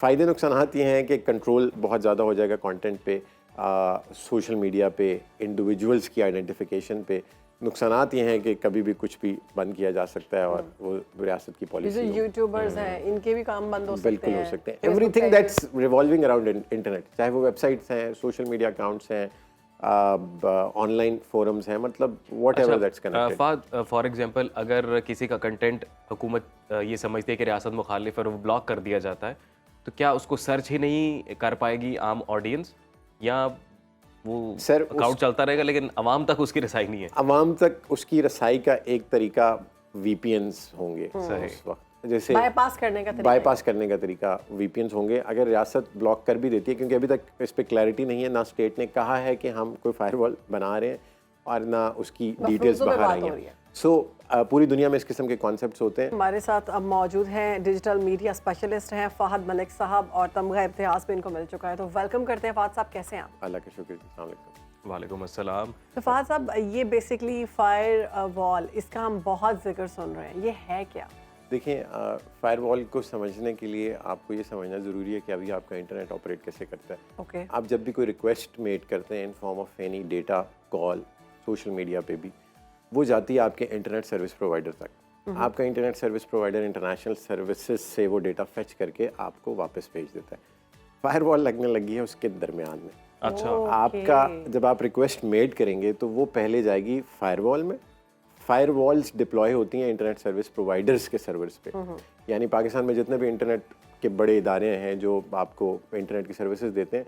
فائدے نقصانات یہ ہیں کہ کنٹرول بہت زیادہ ہو جائے گا کانٹینٹ پہ، سوشل میڈیا پہ، انڈیویجولس کی آئیڈینٹیفیکیشن پہ۔ نقصانات یہ ہیں کہ کبھی بھی کچھ بھی بند کیا جا سکتا ہے اور وہ ریاست کی پالیسی جو یوٹیوبرز ہیں ان کے بھی کام بند ہو سکتے ہیں، بالکل ہو سکتے ہیں۔ Every thing that's revolving around internet, چاہے وہ ویب سائٹس ہیں، سوشل میڈیا اکاؤنٹس ہیں، آن لائن فورمز ہیں، مطلب what ever that's connected. For example اگر کسی کا کنٹینٹ حکومت یہ سمجھتی ہے کہ ریاست مخالف ہے اور وہ بلاک کر دیا جاتا ہے، تو کیا اس کو سرچ ہی نہیں کر پائے گی عام آڈینس، یا وہ اکاؤنٹ چلتا رہے گا لیکن عوام تک اس کی رسائی نہیں ہے؟ عوام تک اس کی رسائی کا ایک طریقہ وی پی اینز ہوں گے اس وقت، جیسے بائی پاس کرنے کا طریقہ وی پی اینز ہوں گے۔ اگر ریاست بلاک کر بھی دیتی ہے، کیونکہ ابھی تک اس پہ کلیئرٹی نہیں ہے، نہ اسٹیٹ نے کہا ہے کہ ہم کوئی فائر وال بنا رہے ہیں اور نہ اس کی ڈیٹیلز باہر آئی ہیں۔ سو پوری دنیا میں اس قسم کے کانسیپٹس ہوتے ہیں۔ ہمارے ساتھ اب موجود ہیں ڈیجیٹل میڈیا اسپیشلسٹ ہیں فہد ملک صاحب، اور تمغہ ابتیاز پہ ان کو مل چکا ہے، تو ویلکم کرتے ہیں فہد صاحب، کیسے ہیں آپ؟ اللہ کا شکر، السلام علیکم۔ وعلیکم السلام۔ تو فہد صاحب، یہ بیسکلی فائر وال، اس کا ہم بہت ذکر سن رہے ہیں، یہ ہے کیا؟ دیکھیں، فائر وال کو سمجھنے کے لیے آپ کو یہ سمجھنا ضروری ہے کہ ابھی آپ کا انٹرنیٹ آپریٹ کیسے کرتا ہے۔ اوکے، آپ جب بھی کوئی ریکویسٹ میڈ کرتے ہیں in form of any data, call, social media پہ بھی، وہ جاتی ہے آپ کے انٹرنیٹ سروس پرووائڈر تک۔ آپ کا internet service provider international services سے وہ ڈیٹا فیچ کر کے آپ کو واپس بھیج دیتا ہے۔ فائر وال لگنے لگی ہے اس کے درمیان میں۔ اچھا، آپ کا جب آپ ریکویسٹ میڈ کریں گے تو وہ پہلے جائے گی فائر وال میں۔ فائر والز ڈپلوائے ہوتی ہیں انٹرنیٹ سروس پرووائڈرز کے سرورز پہ، یعنی پاکستان میں جتنے بھی انٹرنیٹ کے بڑے ادارے ہیں جو آپ کو انٹرنیٹ کی سروسز دیتے ہیں،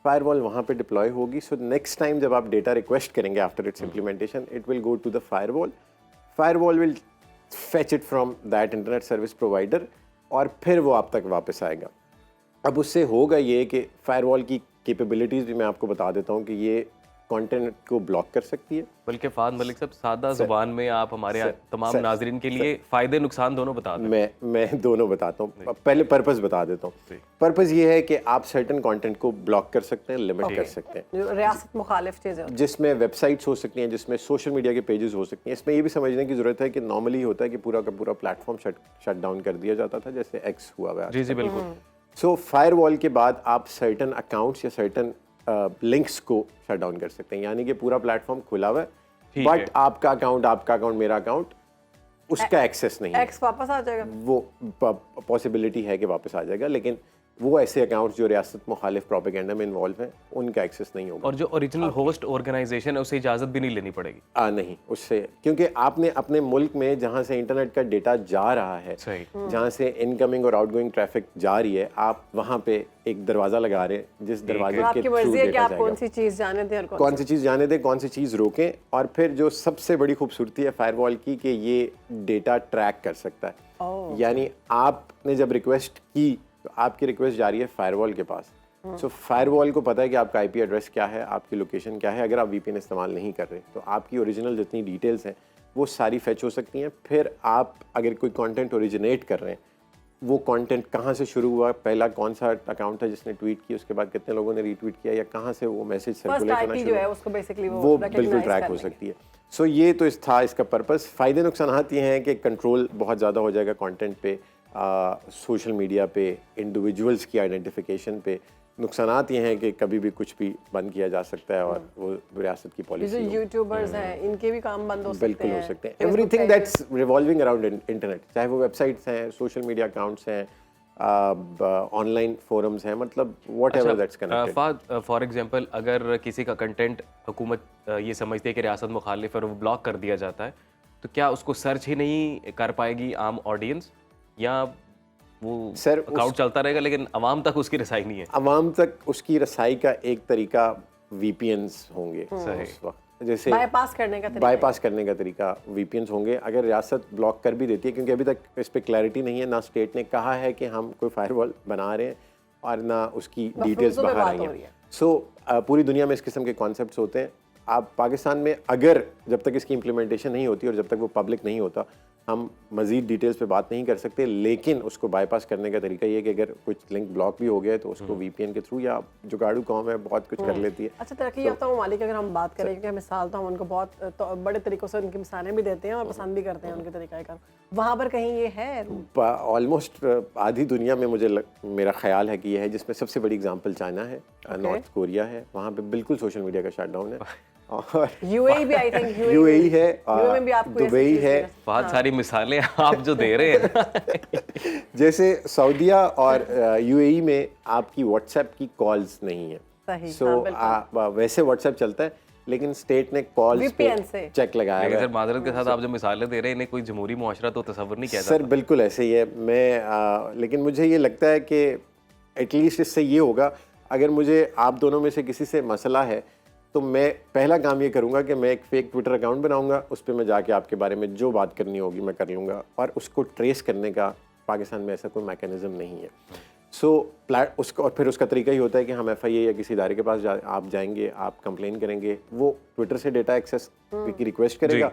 فائر وال وہاں پہ ڈپلوائے ہوگی۔ سو نیکسٹ ٹائم جب آپ ڈیٹا ریکویسٹ کریں گے after its implementation, it will go to the firewall. Firewall will fetch it from that internet service provider اور پھر وہ آپ تک واپس آئے گا۔ اب اس سے ہوگا یہ کہ فائر وال کی کیپیبلٹیز بھی میں آپ کو بتا دیتا ہوں کہ یہ کانٹینٹ کو بلاک کر سکتی ہے۔ بلکہ فہد ملک صاحب، سادہ زبان میں آپ ہمارے تمام ناظرین کے لیے فائدے نقصان دونوں بتا دیں۔ میں دونوں بتاتا ہوں، پہلے پرپز بتا دیتا ہوں۔ پرپز یہ ہے کہ آپ سرٹن کانٹینٹ کو بلاک کر سکتے ہیں، لمٹ کر سکتے ہیں، جو ریاست مخالف چیزیں، جس میں ویب سائٹس ہو سکتی ہیں، جس میں سوشل میڈیا کے پیجز ہو سکتی ہیں۔ اس میں یہ بھی سمجھنے کی ضرورت ہے کہ نارملی ہوتا ہے کہ پورا کا پورا پلیٹ فارم شٹ ڈاؤن کر دیا جاتا تھا، جیسے ایکس ہوا ہوا ہے۔ جی بالکل۔ سو فائر وال کے بعد آپ سرٹن اکاؤنٹس یا سرٹن لنکس کو شٹ ڈاؤن کر سکتے ہیں، یعنی کہ پورا پلیٹ فارم کھلا ہوا ہے، بٹ آپ کا اکاؤنٹ میرا اکاؤنٹ، اس کا ایکسیس نہیں ہے۔ ایکس واپس آ جائے گا، وہ پاسبلٹی ہے کہ واپس آ جائے گا، لیکن وہ ایسے اکاؤنٹس جو ریاست مخالف پروپیگنڈا میں انوالو ہیں ان کا ایکسیس نہیں ہوگا۔ اور جو اوریجنل ہوسٹ آرگنائزیشن ہے اسے اجازت بھی نہیں لینی پڑے گی؟ نہیں، اس سے، کیونکہ آپ نے اپنے ملک میں جہاں سے انٹرنیٹ کا ڈیٹا جا رہا ہے، جہاں سے انکمنگ اور آؤٹ گوئنگ ٹریفک جا رہی ہے، آپ وہاں پہ ایک دروازہ لگا رہے ہیں جس دروازے کے تھرو ڈیٹا جائے گا۔ کون سی چیز جانے دیں اور کون سی چیز جانے دیں، کون سی چیز روکیں۔ اور پھر جو سب سے بڑی خوبصورتی ہے فائر وال کی کہ یہ ڈیٹا ٹریک کر سکتا ہے، یعنی آپ نے جب ریکویسٹ کی تو آپ کی ریکویسٹ جاری ہے فائر وال کے پاس۔ سو فائر وال کو پتہ ہے کہ آپ کا آئی پی ایڈریس کیا ہے، آپ کی لوکیشن کیا ہے۔ اگر آپ وی پی این استعمال نہیں کر رہے تو آپ کی اوریجنل جتنی ڈیٹیلز ہیں وہ ساری فیچ ہو سکتی ہیں۔ پھر آپ اگر کوئی کانٹینٹ اوریجنیٹ کر رہے ہیں، وہ کانٹینٹ کہاں سے شروع ہوا، پہلا کون سا اکاؤنٹ ہے جس نے ٹویٹ کی، اس کے بعد کتنے لوگوں نے ری ٹویٹ کیا، یا کہاں سے وہ میسج سرکولیٹ ہونا شروع ہوا، وہ بالکل ٹریک ہو سکتی ہے۔ سو یہ تو تھا اس کا پرپز۔ فائدے نقصانات یہ ہیں کہ کنٹرول بہت زیادہ ہو جائے گا کانٹینٹ پہ، سوشل میڈیا پہ، انڈیویجولس کی آئیڈینٹیفیکیشن پہ۔ نقصانات یہ ہیں کہ کبھی بھی کچھ بھی بند کیا جا سکتا ہے اور وہ ریاست کی پالیسی، جو یوٹیوبرز ہیں ان کے بھی کام بند ہو سکتے ہیں، بالکل ہو سکتے ہیں۔ Every thing that's revolving around internet, چاہے وہ ویب سائٹس ہیں، سوشل میڈیا اکاؤنٹس ہیں، آن لائن فورمز ہیں، مطلب what ever that's connected. For example اگر کسی کا کنٹینٹ حکومت یہ سمجھتی ہے کہ ریاست مخالف ہے اور وہ بلاک کر دیا جاتا ہے، تو کیا اس کو سرچ ہی نہیں کر پائے گی عام آڈینس، یا وہ اکاؤنٹ چلتا رہے گا لیکن عوام تک اس کی رسائی نہیں ہے؟ عوام تک اس کی رسائی کا ایک طریقہ وی پی اینز ہوں گے اس وقت، جیسے بائی پاس کرنے کا طریقہ وی پی اینز ہوں گے۔ اگر ریاست بلاک کر بھی دیتی ہے، کیونکہ ابھی تک اس پہ کلیئرٹی نہیں ہے، نہ اسٹیٹ نے کہا ہے کہ ہم کوئی فائر وال بنا رہے ہیں اور نہ اس کی ڈیٹیلز باہر آئی ہیں۔ سو پوری دنیا میں اس قسم کے کانسیپٹس ہوتے ہیں۔ آپ پاکستان میں اگر جب تک اس کی امپلیمنٹیشن نہیں ہوتی اور جب تک وہ پبلک نہیں ہوتا، ہم مزید ڈیٹیلز پہ بات نہیں کر سکتے, لیکن اس کو بائی پاس کرنے کا طریقہ یہ ہے کہ اگر کچھ لنک بلاک بھی ہو گیا ہے تو اس کو وی پی این کے تھرو, یا جگاڑو قوم ہے بہت کچھ کر لیتی ہے. اچھا, ترقی یافتہ ممالک اگر ہم بات کریں کہ مثال تو ہم ان کو بہت بڑے طریقوں سے ان کی مثالیں بھی دیتے ہیں اور پسند بھی کرتے ہیں ان کے طریقہ کار, وہاں پر کہیں یہ ہے؟ آلموسٹ آدھی دنیا میں مجھے میرا خیال ہے کہ یہ ہے, جس میں سب سے بڑی اگزامپل چائنا ہے, نارتھ کوریا ہے, وہاں پہ بالکل سوشل میڈیا کا شٹ ڈاؤن ہے, اور یو اے بھی, آئی تھنک یو اے ای ہے, دبئی ہے, بہت ساری مثالیں آپ جو دے رہے ہیں. جیسے سعودیہ اور یو اے ای میں آپ کی واٹس ایپ کی کالز نہیں ہیں, سو ویسے واٹس ایپ چلتا ہے لیکن اسٹیٹ نے کالز پہ چیک لگایا ہے. سر معذرت کے ساتھ آپ جو مثالیں دے رہے ہیں انہیں کوئی جمہوری معاشرہ تو تصور نہیں کیا سر بالکل ایسے ہی ہے. میں لیکن مجھے یہ لگتا ہے کہ ایٹ لیسٹ اس سے یہ ہوگا, اگر مجھے آپ دونوں میں سے کسی سے مسئلہ ہے تو میں پہلا کام یہ کروں گا کہ میں ایک فیک ٹویٹر اکاؤنٹ بناؤں گا, اس پہ میں جا کے آپ کے بارے میں جو بات کرنی ہوگی میں کر لوں گا, اور اس کو ٹریس کرنے کا پاکستان میں ایسا کوئی میکینزم نہیں ہے. سو اس کا, اور پھر اس کا طریقہ ہی ہوتا ہے کہ ہم ایف آئی اے یا کسی ادارے کے پاس آپ جائیں گے, آپ کمپلین کریں گے, وہ ٹویٹر سے ڈیٹا ایکسیس کی ریکویسٹ کرے گا,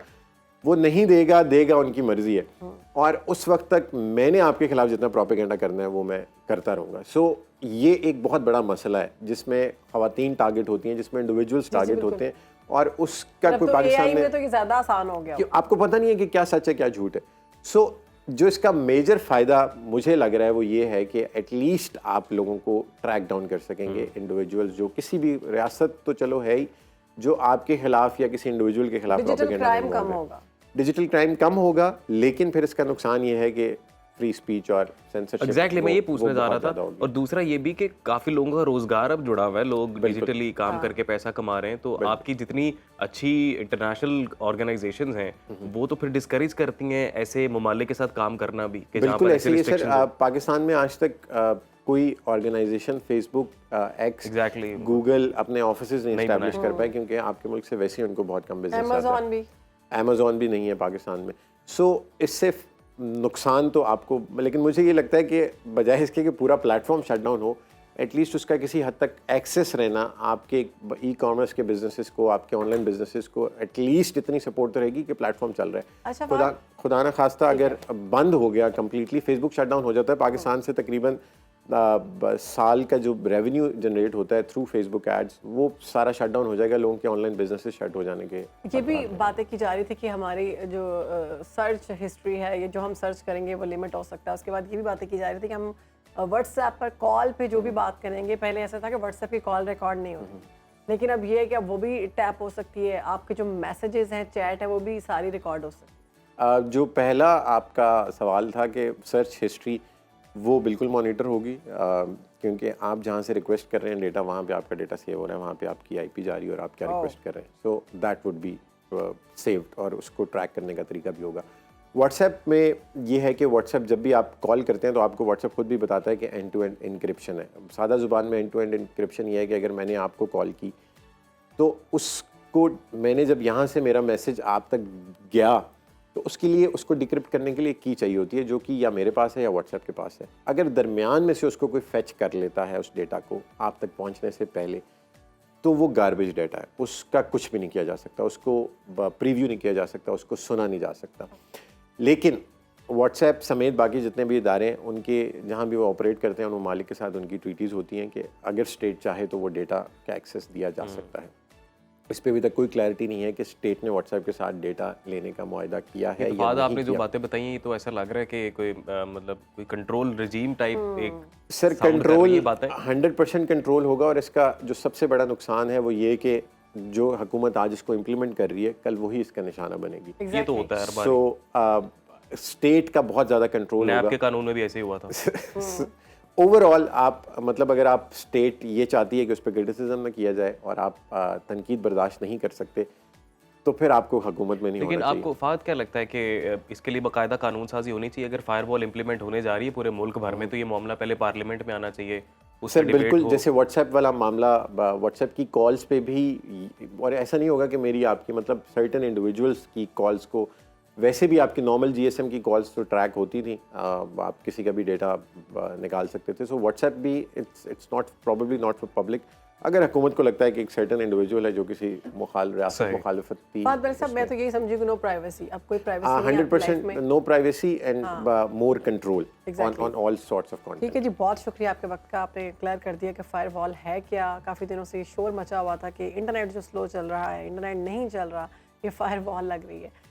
وہ نہیں دے گا, دے گا ان کی مرضی ہے, اور اس وقت تک میں نے آپ کے خلاف جتنا پروپیگنڈا کرنا ہے وہ میں کرتا رہوں گا. سو یہ ایک بہت بڑا مسئلہ ہے جس میں خواتین ٹارگٹ ہوتی ہیں, جس میں انڈیویجولس ٹارگٹ ہوتے ہیں, اور اس کا کوئی پاکستان میں تو یہ زیادہ آسان ہو گیا, آپ کو پتہ نہیں ہے کہ کیا سچ ہے کیا جھوٹ ہے. سو جو اس کا میجر فائدہ مجھے لگ رہا ہے وہ یہ ہے کہ ایٹ لیسٹ آپ لوگوں کو ٹریک ڈاؤن کر سکیں گے, انڈیویجولس جو کسی بھی ریاست تو چلو ہے ہی, جو آپ کے خلاف یا کسی انڈیویجول کے خلاف پروپیگنڈا کم ہوگا, ڈیجیٹل کرائم کم ہوگا, لیکن پھر اس کا نقصان یہ ہے کہ فری اسپیچ اور سینسرشپ. ایگزیکٹلی میں یہ پوچھنے جا رہا تھا, اور دوسرا یہ بھی کہ کافی لوگوں کا روزگار اب جڑا ہوا ہے, لوگ ڈیجیٹلی کام کر کے پیسہ کما رہے ہیں, تو آپ کی جتنی اچھی انٹرنیشنل آرگنائزیشنز ہیں وہ تو پھر ڈسکریج کرتی ہیں ایسے ممالک کے ساتھ کام کرنا بھی. بالکل ایسے ہی سر, پاکستان میں آج تک کوئی آرگنائزیشن فیس بک, ایکس, گوگل اپنے آفیسز نہیں اسٹیبلش کر پائے, کیونکہ آپ کے ملک سے ویسے ہی ان کو بہت کم بزنس آتا ہے. امیزون بھی نہیں ہے پاکستان میں. سو اس سے نقصان تو آپ کو, لیکن مجھے یہ لگتا ہے کہ بجائے اس کے کہ پورا پلیٹ فارم شٹ ڈاؤن ہو, ایٹ لیسٹ اس کا کسی حد تک ایکسیس رہنا آپ کے ای کامرس کے بزنسز کو, آپ کے آن لائن بزنسز کو ایٹ لیسٹ اتنی سپورٹ تو رہے گی کہ پلیٹ فارم چل رہا ہے. خدا نہ خواستہ اگر بند ہو گیا کمپلیٹلی, فیس بک شٹ ڈاؤن ہو جاتا ہے, پاکستان سے تقریباً سال کا جو ریونیو جنریٹ ہوتا ہے تھرو فیس بک ایڈز, وہ سارا شٹ ڈاؤن ہو جائے گا, لوگوں کے آن لائن بزنسز شٹ ہو جانے کے. یہ بھی باتیں کی جا رہی تھی کہ ہماری جو سرچ ہسٹری ہے, یہ جو ہم سرچ کریں گے وہ لمٹ ہو سکتا ہے. اس کے بعد یہ بھی باتیں کی جا رہی تھی کہ ہم واٹس ایپ پر کال پہ جو بھی بات کریں گے, پہلے ایسا تھا کہ واٹس ایپ کی کال ریکارڈ نہیں ہوتی, لیکن اب یہ ہے کہ اب وہ بھی ٹیپ ہو سکتی ہے, آپ کے جو میسیجز ہیں, چیٹ ہے, وہ بھی ساری ریکارڈ ہو سکتی ہے. جو پہلا آپ کا سوال تھا کہ سرچ ہسٹری, وہ بالکل مانیٹر ہوگی, کیونکہ آپ جہاں سے ریکویسٹ کر رہے ہیں ڈیٹا, وہاں پہ آپ کا ڈیٹا سیو ہو رہا ہے, وہاں پہ آپ کی آئی پی جا رہی ہے اور آپ کیا ریکویسٹ کر رہے ہیں. So that would be saved, اور اس کو ٹریک کرنے کا طریقہ بھی ہوگا. واٹس ایپ میں یہ ہے کہ واٹس ایپ جب بھی آپ کال کرتے ہیں تو آپ کو واٹس ایپ خود بھی بتاتا ہے کہ اینڈ ٹو اینڈ انکرپشن ہے. سادہ زبان میں اینڈ ٹو اینڈ انکرپشن یہ ہے کہ اگر میں نے آپ کو کال کی تو اس کو, میں نے جب یہاں سے میرا میسج آپ تک گیا تو اس کے لیے, اس کو ڈیکرپٹ کرنے کے لیے کی چاہیے ہوتی ہے, جو کہ یا میرے پاس ہے یا واٹس ایپ کے پاس ہے. اگر درمیان میں سے اس کو کوئی فیچ کر لیتا ہے اس ڈیٹا کو آپ تک پہنچنے سے پہلے, تو وہ گاربیج ڈیٹا ہے, اس کا کچھ بھی نہیں کیا جا سکتا, اس کو پریویو نہیں کیا جا سکتا, اس کو سنا نہیں جا سکتا. لیکن واٹس ایپ سمیت باقی جتنے بھی ادارے ہیں, ان کے جہاں بھی وہ آپریٹ کرتے ہیں ان ممالک کے ساتھ ان کی ٹویٹیز ہوتی ہیں کہ اگر اسٹیٹ چاہے تو وہ ڈیٹا کا ایکسیس دیا جا سکتا ہے. اس پہ ابھی تک کوئی کلیئرٹی نہیں ہے کہ اسٹیٹ نے واٹس ایپ کے ساتھ ڈیٹا لینے کا معاہدہ کیا ہے یا بعد آپ نے نہیں جو کیا. باتیں بتائی ہیں تو ایسا لگ رہا ہے کہ کوئی مطلب کوئی کنٹرول رجیم ٹائپ ایک سر کنٹرول 100% کنٹرول ہوگا, اور اس کا جو سب سے بڑا نقصان ہے وہ یہ کہ جو حکومت آج اس کو امپلیمنٹ کر رہی ہے کل وہی اس کا نشانہ بنے گی. یہ تو ہوتا ہے ہر بار. سو اسٹیٹ کا بہت زیادہ کنٹرول ہوگا. نیب کے قانون میں بھی ایسے ہی ہوا تھا. اوور آل آپ مطلب اگر آپ اسٹیٹ یہ چاہتی ہے کہ اس پہ کرٹیسزم نہ کیا جائے اور آپ تنقید برداشت نہیں کر سکتے, تو پھر آپ کو حکومت میں نہیں ہونا چاہیے. لیکن آپ کو فہد کیا لگتا ہے کہ اس کے لیے باقاعدہ قانون سازی ہونی چاہیے؟ اگر فائر وال امپلیمنٹ ہونے جا رہی ہے پورے ملک بھر میں تو یہ معاملہ پہلے پارلیمنٹ میں آنا چاہیے. سر بالکل, جیسے واٹس ایپ والا معاملہ, واٹس ایپ کی کالز پہ بھی, اور ایسا نہیں ہوگا کہ میری آپ کی مطلب سرٹن انڈیویجولس کی کالز کو, ویسے بھی آپ کی نارمل جی ایس ایم کی کالز تو ٹریک ہوتی تھیں, آپ کسی کا بھی ڈیٹا نکال سکتے تھے. سو واٹس ایپ بھی it's not probably not for public, اگر حکومت کو لگتا ہے کہ ایک سرٹن انڈیویجول ہے جو کسی ریاست مخالفتی بات بڑے صاحب میں تو یہی سمجھی کہ نو پرائیویسی، اب کوئی پرائیویسی نہیں 100% no privacy and more control on all sorts of content. ٹھیک ہے جی، بہت شکریہ آپ کے وقت کا، آپ نے کلیئر کر دیا کہ فائر وال ہے کیا. کافی دنوں سے یہ شور مچا ہوا تھا کہ انٹرنیٹ جو سلو چل رہا ہے، انٹرنیٹ نہیں چل رہا، یہ فائر وال لگ رہی ہے.